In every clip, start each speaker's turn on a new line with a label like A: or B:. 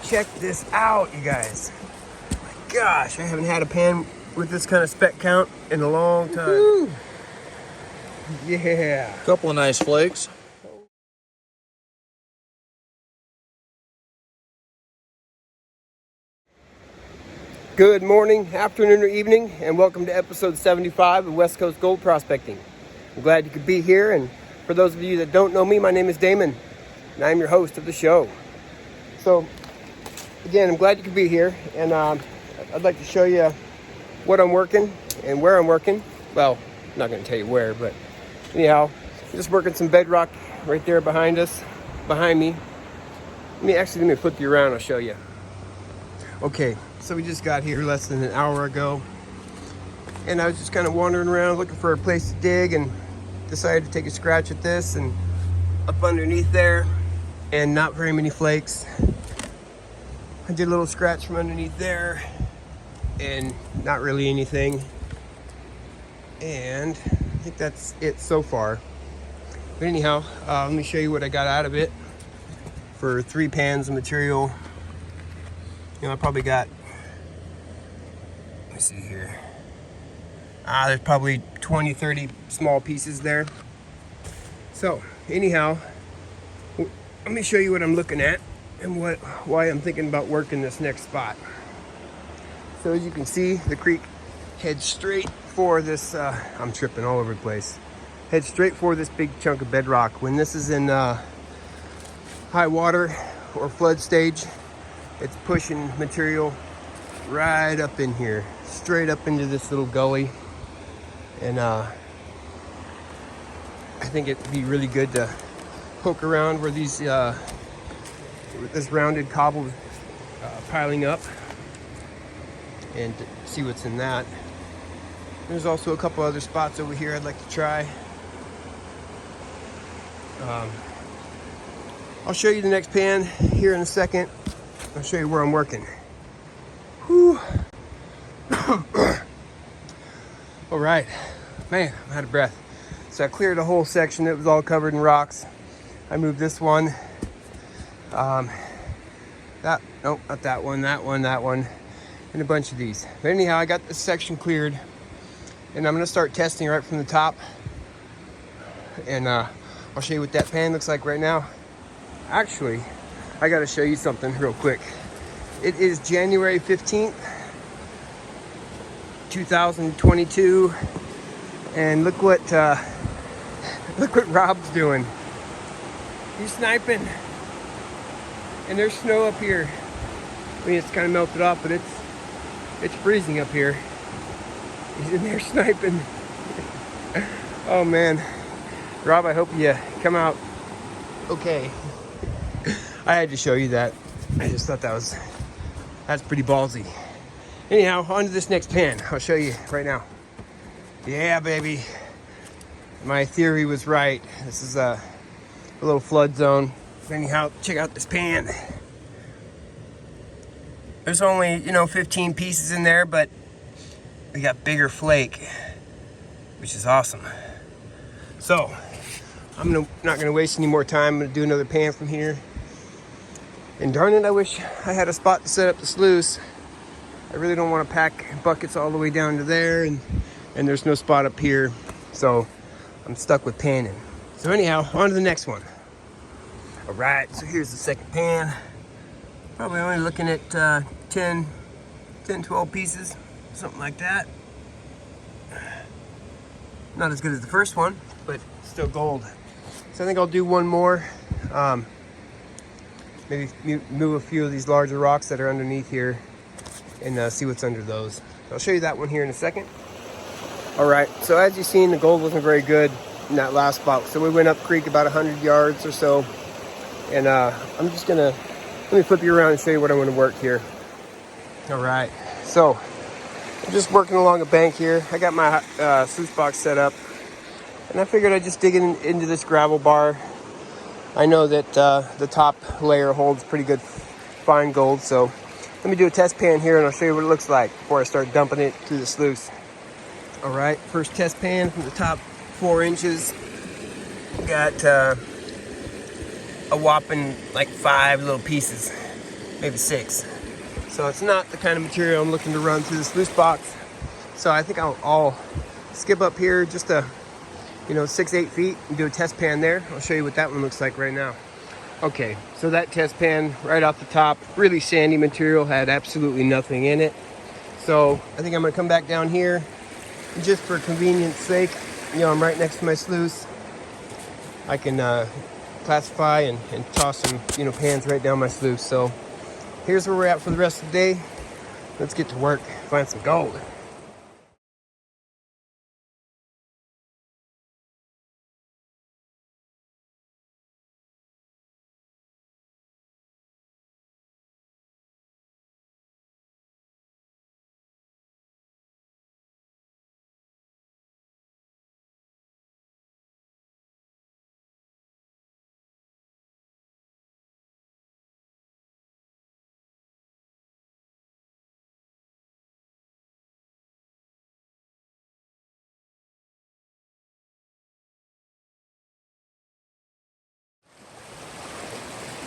A: check this out, you guys. My gosh, I haven't had a pan with this kind of speck count in a long time. Woo-hoo. Yeah.
B: Couple of nice flakes.
A: Good morning, afternoon, or evening, and welcome to episode 75 of West Coast Gold Prospecting. I'm glad you could be here, and for those of you that don't know me, my name is Damon, and I'm your host of the show. So, again, I'm glad you could be here, and I'd like to show you what I'm working and where I'm working. Well, I'm not going to tell you where, but anyhow, I'm just working some bedrock right there behind me. Let me flip you around, I'll show you. Okay, so we just got here less than an hour ago, and I was just kind of wandering around looking for a place to dig, and decided to take a scratch at this, and up underneath there, and not very many flakes. I did a little scratch from underneath there, and not really anything. And I think that's it so far. But anyhow, let me show you what I got out of it. For 3 pans of material, I probably got, let me see here. There's probably 20, 30 small pieces there. So anyhow, let me show you what I'm looking at and why I'm thinking about working this next spot. So as you can see, the creek heads straight for this, I'm tripping all over the place. Heads straight for this big chunk of bedrock. When this is in high water or flood stage, it's pushing material right up in here, straight up into this little gully. And I think it'd be really good to poke around where these, this rounded cobble piling up, and see what's in that. There's also a couple other spots over here I'd like to try. I'll show you the next pan here in a second. I'll show you where I'm working. Whew. All right, man, I'm out of breath. So I cleared a whole section that was all covered in rocks. I moved this one. Nope, not that one, that one, and a bunch of these. But anyhow, I got this section cleared, and I'm gonna start testing right from the top. And I'll show you what that pan looks like right now. Actually, I gotta show you something real quick. It is January 15th, 2022, and look what Rob's doing. He's sniping, and there's snow up here. I mean, it's kind of melted off, but it's freezing up here. He's in there sniping. Oh man, Rob, I hope you come out okay. I had to show you that. I just thought that's pretty ballsy. Anyhow, on to this next pan. I'll show you right now. Yeah, baby. My theory was right. This is a little flood zone. Anyhow, check out this pan. There's only, 15 pieces in there, but we got bigger flake, which is awesome. So, I'm not gonna waste any more time. I'm gonna do another pan from here. And darn it, I wish I had a spot to set up the sluice. I really don't want to pack buckets all the way down to there, and there's no spot up here, so I'm stuck with panning. So anyhow, on to the next one. All right, so here's the second pan. Probably only looking at 10, 12 pieces, something like that. Not as good as the first one, but still gold. So I think I'll do one more. Maybe move a few of these larger rocks that are underneath here and see what's under those. I'll show you that one here in a second. All right, so as you've seen, the gold wasn't very good in that last spot. So we went up creek about 100 yards or so. And I'm just gonna, let me flip you around and show you what I'm gonna work here. All right, so I'm just working along a bank here. I got my sluice box set up, and I figured I'd just dig into this gravel bar. I know that the top layer holds pretty good fine gold, so let me do a test pan here and I'll show you what it looks like before I start dumping it through the sluice. All right, first test pan from the top 4 inches. Got a whopping like 5 little pieces. maybe 6. So it's not the kind of material I'm looking to run through this loose box. So I think I'll skip up here just 6-8 feet and do a test pan there. I'll show you what that one looks like right now. Okay, so that test pan right off the top, really sandy material, had absolutely nothing in it. So I think I'm gonna come back down here just for convenience sake. I'm right next to my sluice. I can classify and toss some pans right down my sluice. So here's where we're at for the rest of the day. Let's get to work, find some gold.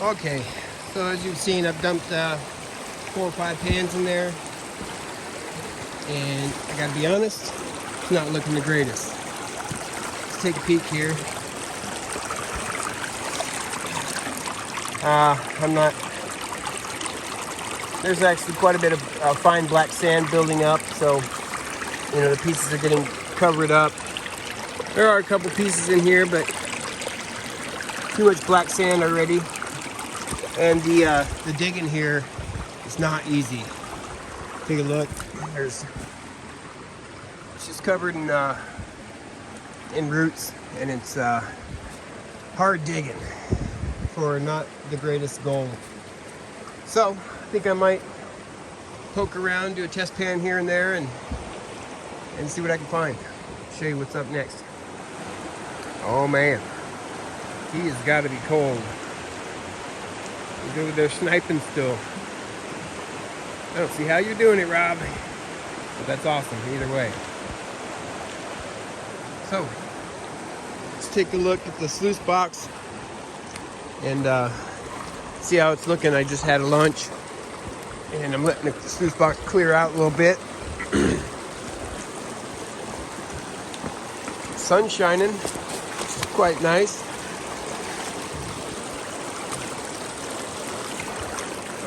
A: Okay, so as you've seen, I've dumped 4 or 5 pans in there, and I gotta be honest, it's not looking the greatest. Let's take a peek here. There's actually quite a bit of fine black sand building up, so the pieces are getting covered up. There are a couple pieces in here, but too much black sand already. And the digging here is not easy. Take a look. It's just covered in roots, and it's hard digging for not the greatest gold. So I think I might poke around, do a test pan here and there, and see what I can find. Show you what's up next. Oh man, he has got to be cold. He's over there sniping still. I don't see how you're doing it, Rob. But that's awesome, either way. So, let's take a look at the sluice box and see how it's looking. I just had a lunch, and I'm letting the sluice box clear out a little bit. Sun's shining, which is quite nice.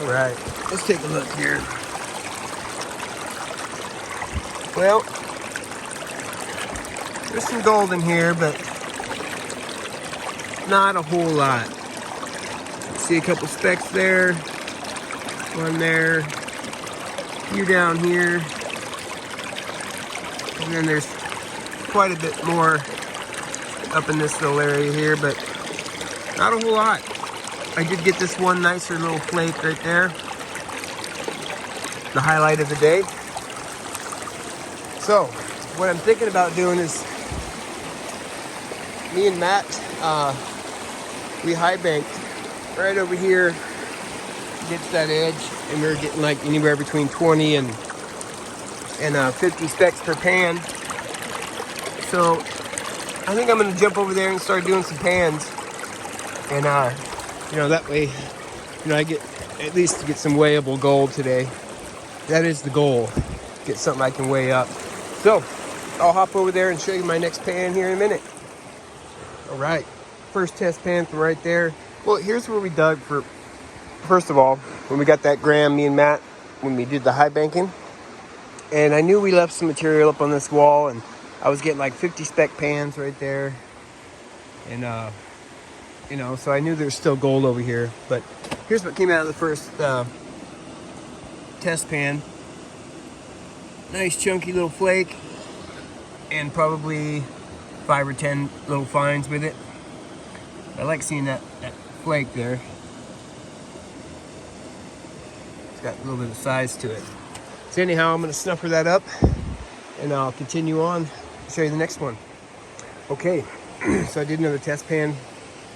A: All right, let's take a look here. Well, there's some gold in here, but not a whole lot. See a couple specks there, one there, a few down here, and then there's quite a bit more up in this little area here, but not a whole lot. I did get this one nicer little flake right there. The highlight of the day. So, what I'm thinking about doing is, me and Matt, we high banked right over here against that edge, and we were getting like anywhere between 20 and 50 specks per pan. So, I think I'm gonna jump over there and start doing some pans, and that way, I get at least to get some weighable gold today. That is the goal, get something I can weigh up. So, I'll hop over there and show you my next pan here in a minute. All right, first test pan from right there. Well, here's where we dug first of all, when we got that gram, me and Matt, when we did the high banking. And I knew we left some material up on this wall, and I was getting like 50 speck pans right there. And, so I knew there's still gold over here. But here's what came out of the first test pan. Nice chunky little flake, and probably 5 or 10 little fines with it. I like seeing that flake there. It's got a little bit of size to it. So anyhow, I'm going to snuffer that up, and I'll continue on, show you the next one. Okay, so I did another test pan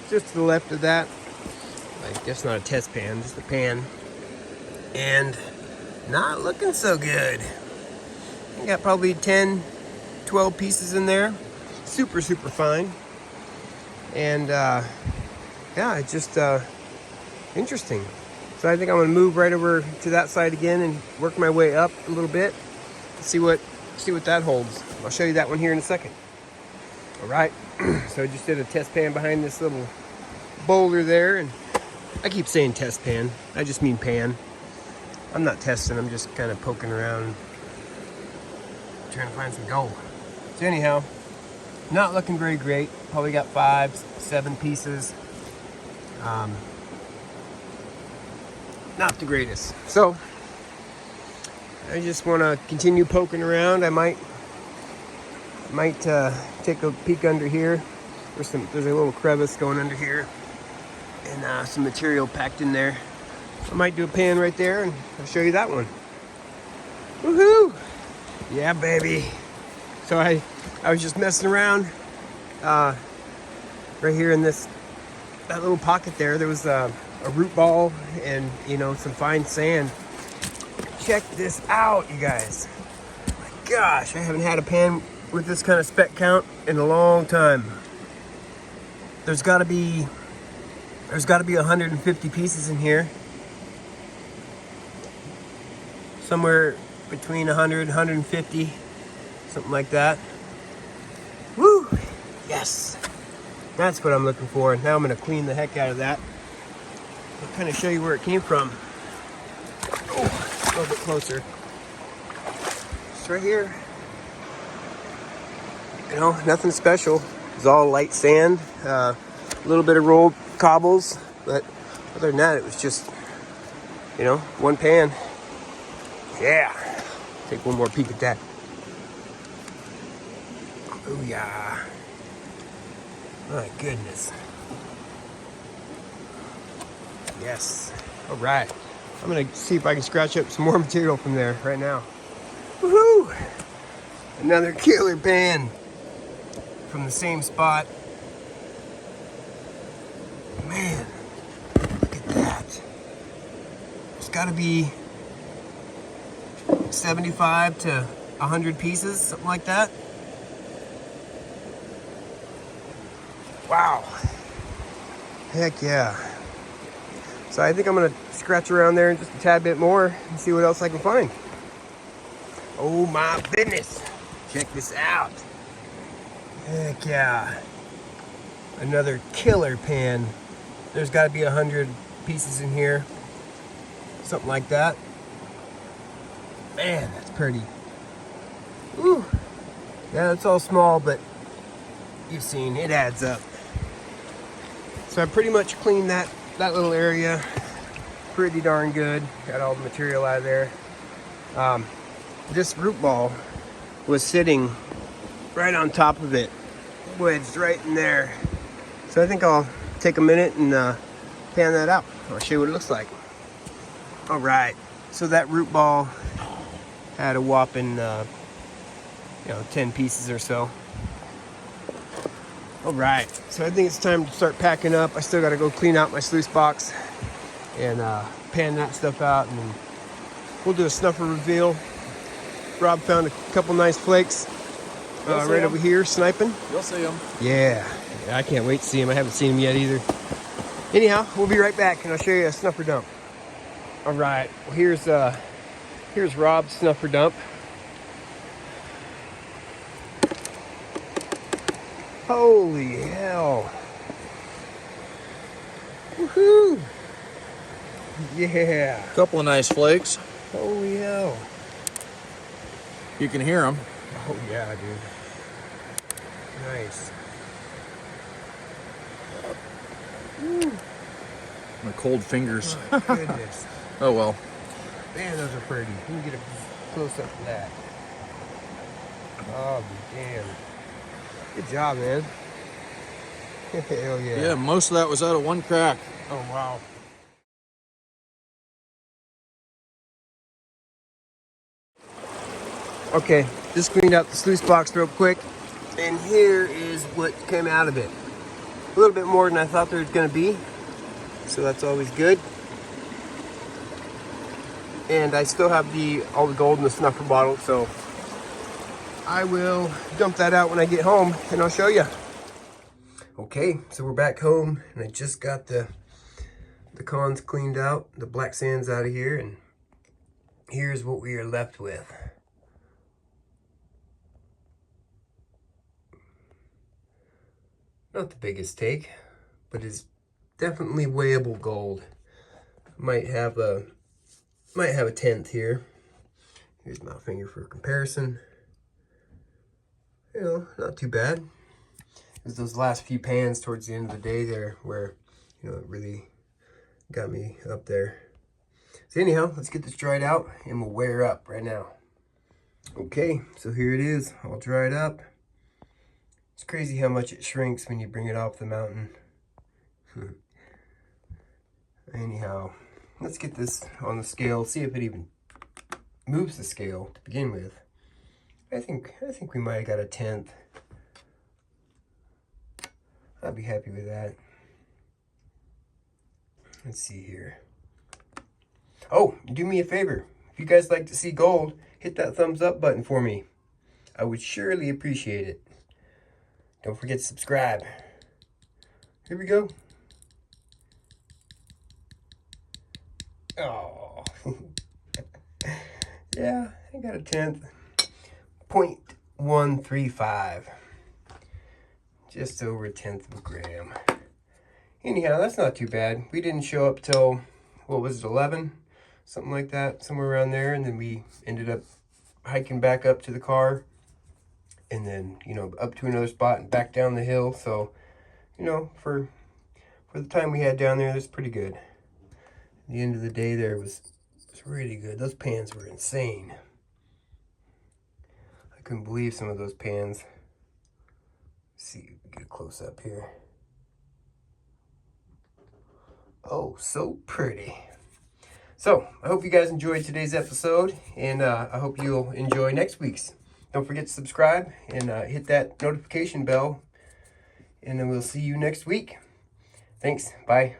A: just to the left of that. I guess not a test pan, just a pan. And not looking so good. I got probably 10, 12 pieces in there. Super, super fine. And yeah, it's just interesting. So I think I'm gonna move right over to that side again and work my way up a little bit. See what that holds. I'll show you that one here in a second. All right, so I just did a test pan behind this little boulder there, and I keep saying test pan. I just mean pan. I'm not testing, I'm just kind of poking around, trying to find some gold. So anyhow, not looking very great. Probably got 5, 7 pieces. Not the greatest. So I just want to continue poking around. I might take a peek under here. There's a little crevice going under here, and some material packed in there. I might do a pan right there, and I'll show you that one. Woohoo! Yeah, baby. So I was just messing around right here in that little pocket there. There was a root ball and, you know, some fine sand. Check this out, you guys. My gosh, I haven't had a pan with this kind of speck count in a long time. There's got to be 150 pieces in here. Somewhere between 100, 150, something like that. Woo! Yes! That's what I'm looking for. Now I'm going to clean the heck out of that. I'll kind of show you where it came from. Oh, a little bit closer. It's right here. You know, nothing special. It's all light sand, a little bit of rolled cobbles, but other than that, it was just, you know, one pan. Yeah. Take one more peek at that. Oh yeah. My goodness. Yes. All right. I'm gonna see if I can scratch up some more material from there right now. Woohoo! Another killer pan from the same spot. Man, look at that. It's gotta be 75 to 100 pieces, something like that. Wow. Heck yeah. So I think I'm gonna scratch around there just a tad bit more and see what else I can find. Oh my goodness. Check this out. Heck yeah. Another killer pan. There's gotta be 100 pieces in here. Something like that. Man, that's pretty. Woo. Yeah, it's all small, but you've seen it adds up. So I pretty much cleaned that little area pretty darn good. Got all the material out of there. This root ball was sitting right on top of it, wedged right in there. So I think I'll take a minute and pan that out. I'll show you what it looks like. All right, so that root ball had a whopping 10 pieces or so. All right, so I think it's time to start packing up. I still got to go clean out my sluice box and pan that stuff out, and then we'll do a snuffer reveal. Rob found a couple nice flakes right over here sniping.
B: You'll see them.
A: Yeah, I can't wait to see them. I haven't seen them yet either. Anyhow, we'll be right back, and I'll show you a snuffer dump. All right, well, here's Rob's snuffer dump. Holy hell. Woohoo! Yeah.
B: Couple of nice flakes.
A: Holy hell.
B: You can hear them.
A: Oh yeah, dude. Nice. Woo.
B: My cold fingers.
A: Oh, goodness.
B: Oh well.
A: Man, those are pretty. Let me get a close up of that. Oh, damn. Good job, man. Hell yeah.
B: Yeah, most of that was out of one crack.
A: Oh, wow. Okay, just cleaned out the sluice box real quick, and here is what came out of it. A little bit more than I thought there was going to be, so that's always good. And I still have all the gold in the snuffer bottle, so I will dump that out when I get home, and I'll show you. Okay, so we're back home, and I just got the the con's cleaned out, the black sand's out of here, and here's what we are left with. Not the biggest take, but it's definitely weighable gold. Might have a tenth here. Here's my finger for comparison. You know, not too bad. It was those last few pans towards the end of the day there where, you know, it really got me up there. So anyhow, let's get this dried out and we'll weigh her up right now. Okay, so here it is, all dried up. It's crazy how much it shrinks when you bring it off the mountain. Anyhow, let's get this on the scale, see if it even moves the scale to begin with. I think we might have got a tenth. I'd be happy with that. Let's see here. Oh, do me a favor. If you guys like to see gold, hit that thumbs up button for me. I would surely appreciate it. Don't forget to subscribe. Here we go. Oh. Yeah, I got a tenth. 0.135. Just over a tenth of a gram. Anyhow, that's not too bad. We didn't show up till, what was it, 11? Something like that, somewhere around there. And then we ended up hiking back up to the car. And then, you know, up to another spot and back down the hill. So, you know, for the time we had down there, that's pretty good. At the end of the day there was really good. Those pans were insane. I couldn't believe some of those pans. Let's see if we can get a close up here. Oh, so pretty. So, I hope you guys enjoyed today's episode, and I hope you'll enjoy next week's. Don't forget to subscribe and hit that notification bell, and then we'll see you next week. Thanks. Bye.